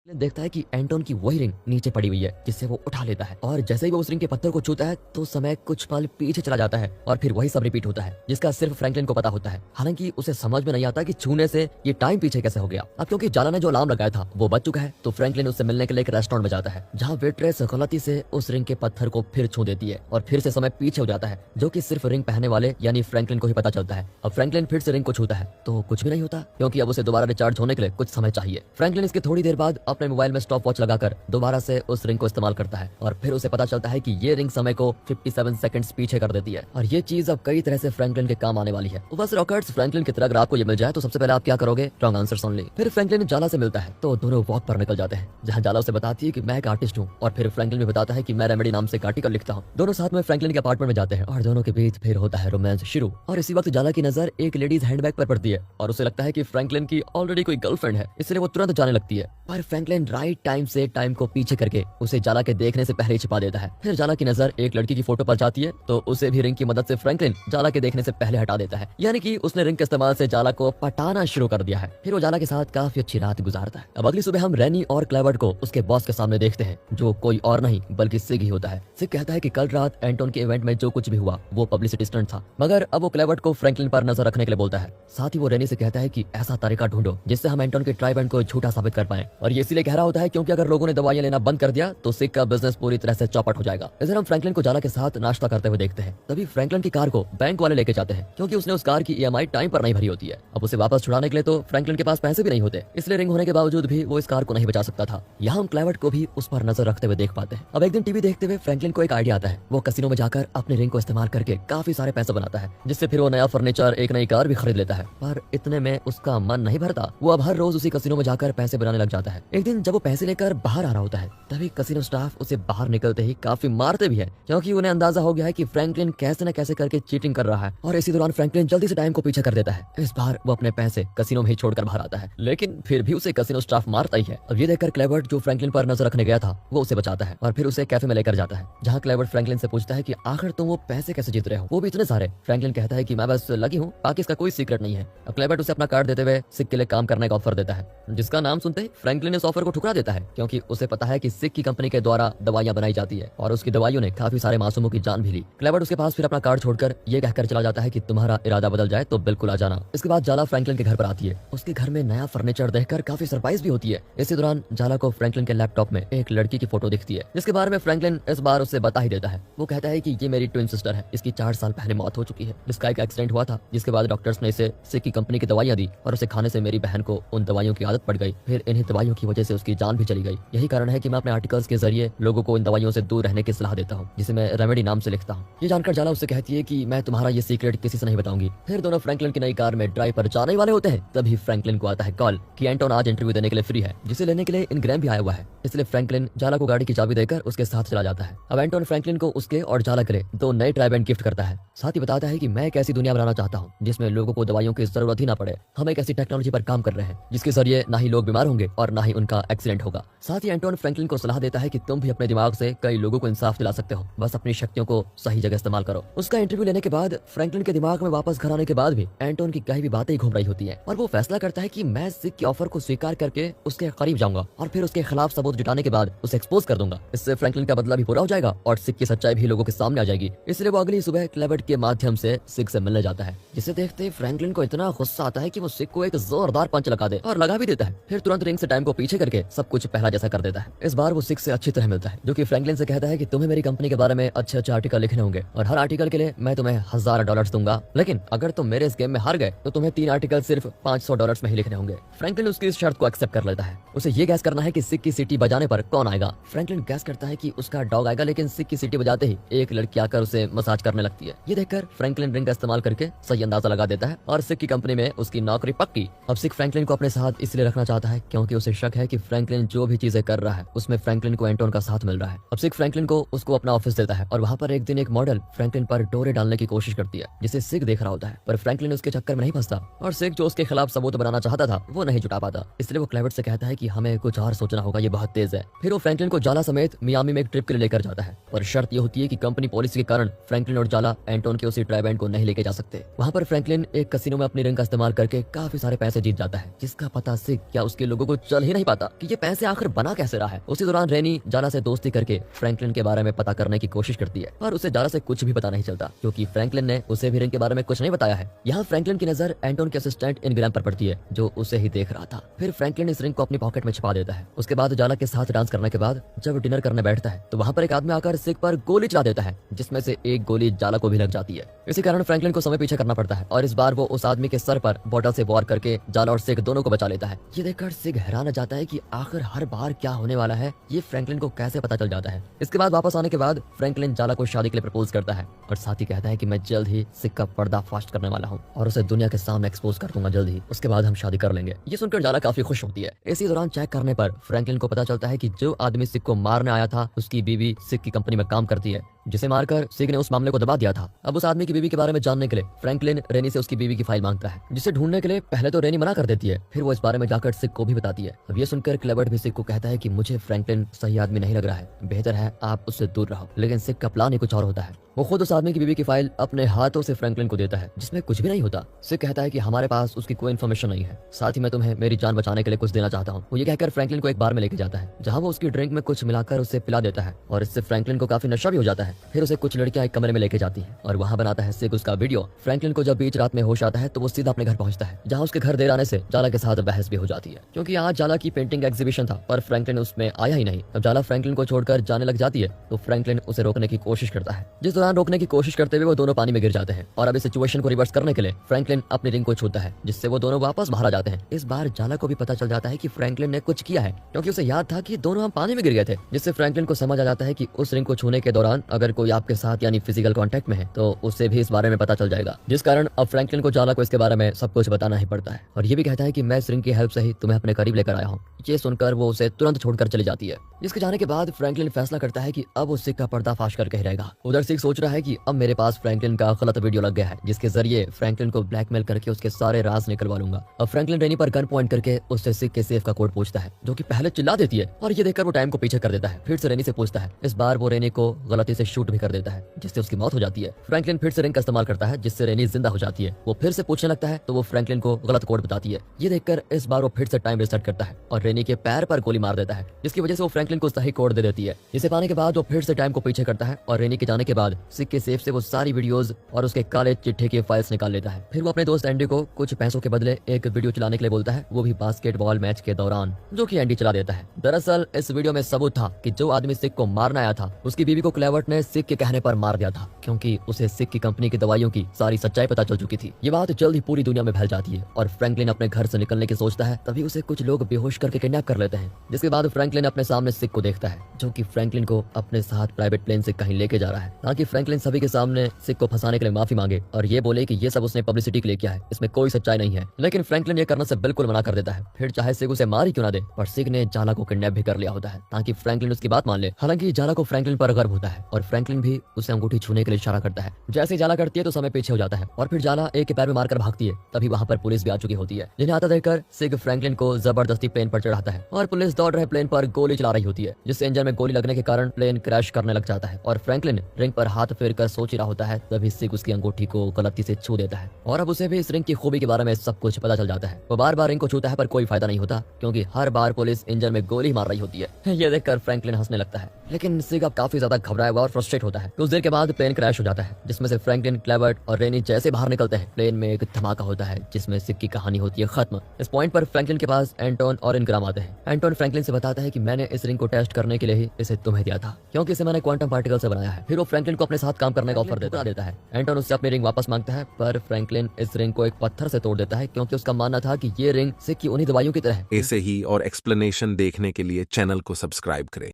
देखता है कि एंटोन की वही रिंग नीचे पड़ी हुई है जिससे वो उठा लेता है और जैसे ही वो उस रिंग के पत्थर को छूता है तो समय कुछ पल पीछे चला जाता है और फिर वही सब रिपीट होता है जिसका सिर्फ फ्रैंकलिन को पता होता है। हालांकि उसे समझ में नहीं आता कि छूने से ये टाइम पीछे कैसे हो गया। अब क्योंकि जाला ने जो अलार्म लगाया था वो बच चुका है तो फ्रैंकलिन उससे मिलने के लिए एक रेस्टोरेंट में जाता है जहाँ वेट्रेस गलती से उस रिंग के पत्थर को फिर छू देती है और फिर से समय पीछे हो जाता है जो कि सिर्फ रिंग पहनने वाले यानी फ्रैंकलिन को ही पता चलता है। अब फ्रैंकलिन फिर से रिंग को छूता है तो कुछ भी नहीं होता क्योंकि अब उसे दोबारा रिचार्ज होने के लिए कुछ समय चाहिए। फ्रैंकलिन इसके थोड़ी देर बाद अपने मोबाइल में स्टॉप वॉच लगाकर दोबारा से उस रिंग को इस्तेमाल करता है और फिर उसे पता चलता है कि ये रिंग समय को 57 सेकंड्स पीछे कर देती है और ये चीज अब कई तरह से फ्रैंकलिन के काम आने वाली है। तो बस रॉकेट्स फ्रैंकलिन की तरह अगर आपको ये मिल जाए तो सबसे पहले आप क्या करोगे? Wrong answer only. फिर फ्रैंकलिन जाला से मिलता है तो दोनों वॉक पर निकल जाते हैं जहाँ जाला उसे बताती है कि मैं एक आर्टिस्ट हूँ और फिर फ्रैंकलिन भी बताता है कि मैं रेमेडी नाम से एक आर्टिकल लिखता हूँ। दोनों साथ में फ्रैंकलिन के अपार्टमेंट में जाते हैं और दोनों के बीच फिर होता है रोमांस शुरू। और इसी वक्त जाला की नजर एक लेडीज हैंडबैग पर पड़ती है और उसे लगता है कि फ्रैंकलिन की ऑलरेडी कोई गर्लफ्रेंड है इसलिए वो तुरंत जाने लगती है। पर फ्रैंकलिन राइट टाइम से टाइम को पीछे करके उसे जाला के देखने से पहले ही छिपा देता है। फिर जाला की नजर एक लड़की की फोटो पर जाती है तो उसे भी रिंग की मदद से फ्रैंकलिन जाला के देखने से पहले हटा देता है, यानी कि उसने रिंग के इस्तेमाल से जाला को पटाना शुरू कर दिया है। फिर वो जाला के साथ काफी अच्छी रात गुजारता है। अब अगली सुबह हम रैनी और क्लेवर्ट को उसके बॉस के सामने देखते हैं जो कोई और नहीं बल्कि सिग ही होता है। सिग कहता है कि कल रात एंटोन के इवेंट में जो कुछ भी हुआ वो पब्लिसिटी स्टंट था, मगर अब वो क्लेवर्ट को फ्रैंकलिन पर नजर रखने के लिए बोलता है। साथ ही वो रैनी से कहता है कि ऐसा तरीका ढूंढो जिससे हम एंटोन के ट्राई बैंड को झूठा साबित कर पाए और ये इसलिए कह रहा होता है क्योंकि अगर लोगों ने दवाइयां लेना बंद कर दिया तो सिग का बिजनेस पूरी तरह से चौपट हो जाएगा। इधर हम फ्रैंकलिन को जाला के साथ नाश्ता करते हुए देखते हैं। तभी फ्रैंकलिन की कार को बैंक वाले लेके जाते हैं क्योंकि उसने उस कार की ईएमआई टाइम पर नहीं भरी होती है। अब उसे वापस छुड़ाने के लिए तो फ्रैंकलिन के पास पैसे भी नहीं होते, इसलिए रिंग होने के बावजूद भी वो इस कार को नहीं बचा सकता था। यहाँ हम क्लेवर्ट को भी उस पर नजर रखते हुए देख पाते हैं। अब एक दिन टीवी देखते हुए फ्रैंकलिन को एक आइडिया आता है। वो कैसीनो में जाकर अपने रिंग को इस्तेमाल करके काफी सारे पैसे बनाता है जिससे फिर वो नया फर्नीचर एक नई कार भी खरीद लेता है। पर इतने में उसका मन नहीं भरता, वो अब हर रोज उसी कैसीनो में जाकर पैसे बनाने लग जाता है। एक दिन जब वो पैसे लेकर बाहर आ रहा होता है तभी कैसीनो स्टाफ उसे बाहर निकलते ही काफी मारते भी है क्योंकि उन्हें अंदाजा हो गया है कि फ्रैंकलिन कैसे न कैसे करके चीटिंग कर रहा है। और इसी दौरान फ्रैंकलिन जल्दी से टाइम को पीछे कर देता है। इस बार वो अपने पैसे कैसीनो में ही छोड़कर बाहर आता है, लेकिन फिर भी उसे कैसीनो स्टाफ मारता ही है। अब ये देखकर क्लेवर्ट जो फ्रैंकलिन पर नजर रखने गया था वो उसे बचाता है और फिर उसे कैफे में लेकर जाता है जहाँ क्लेवर्ट फ्रैंकलिन से पूछता है कि आखिर तुम वो पैसे कैसे जीत रहे हो, वो भी इतने सारे। फ्रैंकलिन कहता है कि मैं बस लगी हूँ, बाकी इसका कोई सीक्रेट नहीं है। अब क्लेवर्ट उसे अपना कार्ड देते हुए सिक के लिए काम करने का ऑफर देता है, जिसका नाम सुनते ही फ्रैंकलिन इस ऑफर को ठुकरा देता है क्योंकि उसे पता है कि सिक की कंपनी के द्वारा दवाइयां बनाई जाती है और उसकी दवाइयों ने काफी सारे मासूमों की जान भी ली। क्लेवर्ट उसके पास फिर अपना कार्ड छोड़कर ये कहकर चला जाता है कि तुम्हारा इरादा बदल जाए तो बिल्कुल आ जाना। इसके बाद जाला फ्रैंकलिन के घर पर आती है। उसके घर में नया फर्नीचर देखकर काफी सरप्राइज भी होती है। इसी दौरान जाला को फ्रैंकलिन के लैपटॉप में एक लड़की की फोटो दिखती है जिसके बारे में फ्रैंकलिन इस बार उसे बता ही देता है। वो कहता है कि ये मेरी ट्विन सिस्टर है, इसकी 4 साल पहले मौत हो चुकी है। इसका एक एक्सीडेंट हुआ था जिसके बाद डॉक्टर्स ने इसे सिक की कंपनी की दवाइयां दी और उसे खाने से मेरी बहन को उन दवाइयों की आदत पड़ गई। फिर इन्हीं दवाइयों की वजह से उसकी जान भी चली गई। यही कारण है कि मैं अपने आर्टिकल्स के जरिए लोगों को इन दवाइयों से दूर रहने की सलाह देता हूँ, जिसे मैं रेमेडी नाम से लिखता हूँ। ये जानकर जाला उससे कहती है कि मैं तुम्हारा ये सीक्रेट किसी से नहीं बताऊंगी। फिर दोनों फ्रैंकलिन की नई कार में ड्राइव पर जाने वाले होते हैं तभी फ्रैंकलिन को आता है कॉल कि एंटोन आज इंटरव्यू देने के लिए फ्री है, जिसे लेने के लिए इनग्रैम भी आया हुआ है। इसलिए फ्रैंकलिन जाला को गाड़ी की चाबी देकर उसके साथ चला जाता है। अब एंटोन फ्रैंकलिन को उसके और जाला के लिए 2 नए ट्राई बैंड गिफ्ट करता है। साथ ही बताता है कि मैं एक ऐसी दुनिया बनाना चाहता हूँ जिसमें लोगों को दवाइयों की जरूरत ही ना पड़े। हम एक ऐसी टेक्नोलॉजी पर काम कर रहे हैं जिसके जरिए ना ही लोग बीमार होंगे और ना ही उनका एक्सीडेंट होगा। साथ ही एंटोन फ्रैंकलिन को सलाह देता है कि तुम भी अपने दिमाग से कई लोगों को इंसाफ दिला सकते हो, बस अपनी शक्तियों को सही जगह इस्तेमाल करो। उसका इंटरव्यू लेने के बाद फ्रैंकलिन के दिमाग में वापस घर आने के बाद भी एंटोन की कई भी बातें घूम रही होती है और वो फैसला करता है कि मैं सिक के ऑफर को स्वीकार करके उसके करीब जाऊंगा और फिर उसके खिलाफ सबूत जुटाने के बाद उसे एक्सपोज कर दूंगा। इससे फ्रैंकलिन का बदला भी पूरा हो जाएगा और सिक की सच्चाई भी लोगों के सामने आ जाएगी। इसलिए वो अगली सुबह क्लेवर्ट के माध्यम से सिक से मिलने जाता है, जिसे देखते ही फ्रैंकलिन को इतना गुस्सा आता है कि वो सिक को एक जोरदार पंच लगा दे और लगा भी देता है। फिर तुरंत रिंग से टाइम को पीछे करके सब कुछ पहला जैसा कर देता है। इस बार वो सिक से अच्छी तरह मिलता है, जो कि फ्रैंकलिन से कहता है कि तुम्हें मेरी कंपनी के बारे में अच्छे अच्छे आर्टिकल लिखने होंगे और हर आर्टिकल के लिए मैं तुम्हें $1000 दूंगा, लेकिन अगर तुम मेरे इस गेम में हार गए तो तुम्हें 3 आर्टिकल सिर्फ $500 में ही लिखने होंगे। फ्रैंकलिन उसकी इस शर्त को एक्सेप्ट कर लेता है। उसे ये गैस करना है कि सिक की सीटी बजाने पर कौन आएगा। फ्रैंकलिन गैस करता है कि उसका डॉग आएगा, लेकिन सिक की सीटी बजाते ही एक लड़की आकर उसे मसाज करने लगती है। ये देखकर फ्रैंकलिन रिंग का इस्तेमाल करके सही अंदाजा लगा देता है और सिक की कंपनी में उसकी नौकरी पक्की। अब सिक फ्रैंकलिन को अपने साथ इसलिए रखना चाहता है क्योंकि उसे शक है कि फ्रैंकलिन जो भी चीजें कर रहा है उसमें फ्रैंकलिन को एंटोन का साथ मिल रहा है। अब सिक फ्रैंकलिन को उसको अपना ऑफिस देता है और वहाँ पर एक दिन एक मॉडल फ्रैंकलिन पर डोरे डालने की कोशिश करती है, जिसे सिक देख रहा होता है। पर फ्रैंकलिन उसके चक्कर में नहीं फंसता और सिक जो उसके खिलाफ सबूत बनाना चाहता था वो नहीं जुटा पाता। इसलिए वो क्लेवर्ट से कहता है कि हमें कुछ और सोचना होगा, ये बहुत तेज है। फिर वो फ्रैंकलिन को जाला समेत मियामी में एक ट्रिप के लिए लेकर जाता है, पर शर्त ये होती है कि कंपनी पॉलिसी के कारण फ्रैंकलिन और जाला एंटोन के उसी ट्राई बैंड को नहीं लेके जा सकते। वहाँ पर फ्रैंकलिन एक कैसीनो में अपनी रिंग का इस्तेमाल करके काफी सारे पैसे जीत जाता है, जिसका पता सिक या उसके लोगों को चल ही नहीं पाता। पाता कि ये पैसे आखिर बना कैसे रहा है। उसी दौरान रेनी जाला से दोस्ती करके फ्रैंकलिन के बारे में पता करने की कोशिश करती है, पर उसे जाला से कुछ भी पता नहीं चलता क्योंकि फ्रैंकलिन ने उसे भी रिंग के बारे में कुछ नहीं बताया है। यहाँ फ्रैंकलिन की नजर एंटोन के असिस्टेंट इनग्राम पर पड़ती है जो उसे ही देख रहा था। फिर फ्रैंकलिन इस रिंग को अपनी पॉकेट में छिपा देता है। उसके बाद जाला के साथ डांस करने के बाद जब डिनर करने बैठता है तो वहाँ पर एक आदमी आकर सिक पर गोली चला देता है, जिसमें से एक गोली जाला को भी लग जाती है। इसी कारण फ्रैंकलिन को समय पीछे करना पड़ता है और इस बार वो उस आदमी के सर पर बॉटल से वार करके जाला और सिक दोनों को बचा लेता है। ये देखकर सिक हैरान हो जाता है कि आखिर हर बार क्या होने वाला है, ये फ्रैंकलिन को कैसे पता चल जाता है। इसके बाद वापस आने के बाद फ्रैंकलिन जाला को शादी के लिए प्रपोज करता है और साथ ही कहता है कि मैं जल्द ही सिक का पर्दाफाश करने वाला हूँ और उसे दुनिया के सामने एक्सपोज कर दूंगा जल्द ही, उसके बाद हम शादी कर लेंगे। ये सुनकर जाला काफी खुश होती है। इसी दौरान चेक करने पर फ्रैंकलिन को पता चलता है कि जो आदमी सिक को मारने आया था उसकी बीवी सिक की कंपनी में काम करती है, जिसे मारकर सिक ने उस मामले को दबा दिया था। अब उस आदमी की बीवी के बारे में जानने के लिए फ्रैंकलिन रेनी से उसकी बीवी की फाइल मांगता है, जिसे ढूंढने के लिए पहले तो रेनी मना कर देती है, फिर वो इस बारे में जाकर सिक को भी बताती है। अब ये सुनकर क्लेबर्ट भी सिक को कहता है कि मुझे फ्रैंकलिन सही आदमी नहीं लग रहा है, बेहतर है आप उससे दूर रहो। लेकिन सिक का प्लान ही कुछ और होता है। वो खुद उस आदमी की बीवी की फाइल अपने हाथों से फ्रैंकलिन को देता है, जिसमें कुछ भी नहीं होता। सिक कहता है कि हमारे पास उसकी कोई इन्फॉर्मेशन नहीं है, साथ ही मैं तुम्हें मेरी जान बचाने के लिए कुछ देना चाहता हूँ। वो ये कहकर फ्रैंकलिन को एक बार में लेके जाता है, जहाँ वो उसकी ड्रिंक में कुछ मिलाकर उसे पिला देता है और इससे फ्रैंकलिन को काफी नशा भी हो जाता है। फिर उसे कुछ लड़कियां एक कमरे में लेके जाती है और वहाँ बनाता है सिक उसका वीडियो। फ्रैंकलिन को जब बीच रात में होश आता है तो वो सीधा अपने घर पहुंचता है, जहाँ उसके घर देर आने से जाला के साथ बहस भी हो जाती है, क्योंकि आज जाला की पेंटिंग एग्जीबिशन था पर फ्रैंकलिन उसमें आया ही नहीं। अब जाला फ्रैंकलिन को छोड़कर जाने लग जाती है तो फ्रैंकलिन उसे रोकने की कोशिश करता है, जिस दौरान रोकने की कोशिश करते हुए वो दोनों पानी में गिर जाते हैं और अब इस सिचुएशन को रिवर्स करने के लिए फ्रैंकलिन अपनी रिंग को छूता है, जिससे वो दोनों वापस बाहर आ जाते हैं। इस बार जाला को भी पता चल जाता है कि फ्रैंकलिन ने कुछ किया है, क्योंकि उसे याद था कि दोनों हम पानी में गिर गए थे, जिससे फ्रैंकलिन को समझ आ जाता है कि उस रिंग को छूने के दौरान अगर कोई आपके साथ यानी फिजिकल कांटेक्ट में है तो उसे भी इस बारे में पता चल जाएगा, जिस कारण अब फ्रैंकलिन को जाला को इसके बारे में सब कुछ बताना ही पड़ता है। और ये भी कहता है कि मैं इस रिंग की हेल्प से ही तुम्हें अपने करीब लेकर आया हूँ। ये सुनकर वो उसे तुरंत छोड़कर चली जाती है। जिसके जाने के बाद फ्रैंकलिन फैसला करता है कि अब उस सिक का पर्दाफाश करके ही रहेगा। उधर सिक सोच रहा है कि अब मेरे पास फ्रैंकलिन का गलत वीडियो लग गया है, जिसके जरिए फ्रैंकलिन को ब्लैकमेल करके उसके सारे राज निकलवा लूंगा। अब फ्रैंकलिन रेनी पर गन पॉइंट करके उससे सिक के सेफ का कोड पूछता है, जो कि पहले चिल्ला देती है और ये देखकर वो टाइम को पीछे कर देता है। फिर से रेनी से पूछता है। इस बार वो रेनी को गलती से शूट भी कर देता है, जिससे उसकी मौत हो जाती है। फ्रैंकलिन फिर से रिंग का इस्तेमाल करता है, जिससे रेनी जिंदा हो जाती है। वो फिर से पूछने लगता है तो वो फ्रैंकलिन को गलत कोड बताती है। ये देखकर इस बार वो फिर से टाइम रिसेट करता है और रेनी के पैर पर गोली मार देता है, जिसकी वजह से वो फ्रैंकलिन को सही कोड दे देती है। इसे पाने के बाद वो फिर से टाइम को पीछे करता है और रेनी के जाने के बाद सिक के सेफ से वो सारी वीडियोस और उसके काले चिट्ठे के फाइल्स निकाल लेता है। फिर वो अपने दोस्त एंडी को कुछ पैसों के बदले एक वीडियो चलाने के लिए बोलता है, वो भी बास्केटबॉल मैच के दौरान, जो कि एंडी चला देता है। दरअसल इस वीडियो में सबूत था कि जो आदमी सिक को मारना आया था उसकी बीवी को क्लेवर्ट ने सिक के कहने पर मार दिया था, क्योंकि उसे सिक की कंपनी की दवाइयों की सारी सच्चाई पता चल चुकी थी। ये बात जल्द ही पूरी दुनिया में फैल जाती है और फ्रैंकलिन अपने घर से निकलने की सोचता है, तभी उसे कुछ लोग बेहोश करके किडनैप कर लेते हैं। जिसके बाद फ्रैंकलिन अपने सामने सिक को देखता है, जो कि फ्रैंकलिन को अपने साथ प्राइवेट प्लेन से कहीं लेके जा रहा है, ताकि फ्रैंकलिन सभी के सामने सिक को फंसाने के लिए माफी मांगे और ये बोले कि ये सब उसने पब्लिसिटी के लिए किया है, इसमें कोई सच्चाई नहीं है। लेकिन फ्रैंकलिन ये करने से बिल्कुल मना कर देता है। फिर चाहे सिक उसे मार ही क्यों ना दे, पर सिक ने जाला को किडनैप भी कर लिया होता है ताकि फ्रैंकलिन उसकी बात मान ले। हालांकि जाला को फ्रैंकलिन पर गर्व होता है और फ्रैंकलिन भी उसे अंगूठी छूने के लिए इशारा करता है। जैसे ही जाला करती है तो समय पीछे हो जाता है और फिर जाला एक के पैर में मारकर भागती है। तभी वहाँ पर पुलिस भी आ चुकी होती है, जिन्हें आता देखकर सिक फ्रैंकलिन को जबरदस्ती प्लेन पर चढ़ाता है और पुलिस दौड़ रहे प्लेन पर गोली चला रही होती है, जिससे इंजन में गोली लगने के कारण प्लेन क्रैश करने लग जाता है और फ्रैंकलिन रिंग पर हाथ फेर कर सोच रहा होता है, तभी सिक उसकी अंगूठी को गलती से छू देता है और अब उसे भी इस रिंग की खूबी के बारे में सब कुछ पता चल जाता है। वो बार बार रिंग को छूता है पर कोई फायदा नहीं होता, क्योंकि हर बार पुलिस इंजन में गोली मार रही होती है। ये देखकर फ्रैंकलिन हंसने लगता है, लेकिन सिक अब काफी ज्यादा घबराया हुआ और फ्रस्ट्रेट होता है। कुछ देर के बाद प्लेन क्रैश हो जाता है, जिसमें से फ्रैंकलिन, क्लेवर्ट और रेनी जैसे बाहर निकलते हैं, प्लेन में एक धमाका होता है जिसमें सिक की कहानी होती है खत्म। इस पॉइंट पर फ्रैंकलिन के पास एंटोन और इनग्राम आते हैं। एंटोन फ्रैंकलिन से बताता है कि मैंने इस रिंग को टेस्ट करने के लिए ही इसे तुम्हें दिया था, क्योंकि इसे मैंने क्वांटम पार्टिकल से बनाया है। फिर वो फ्रैंकलिन को अपने साथ काम करने का ऑफर देता है। एंटोन उससे अपनी रिंग वापस मांगता है, पर फ्रैंकलिन इस रिंग को एक पत्थर से तोड़ देता है, क्योंकि उसका मानना था कि ये रिंग सिक की उन्हीं दवाइयों की तरह है। ऐसे ही और एक्सप्लेनेशन देखने के लिए चैनल को सब्सक्राइब करें।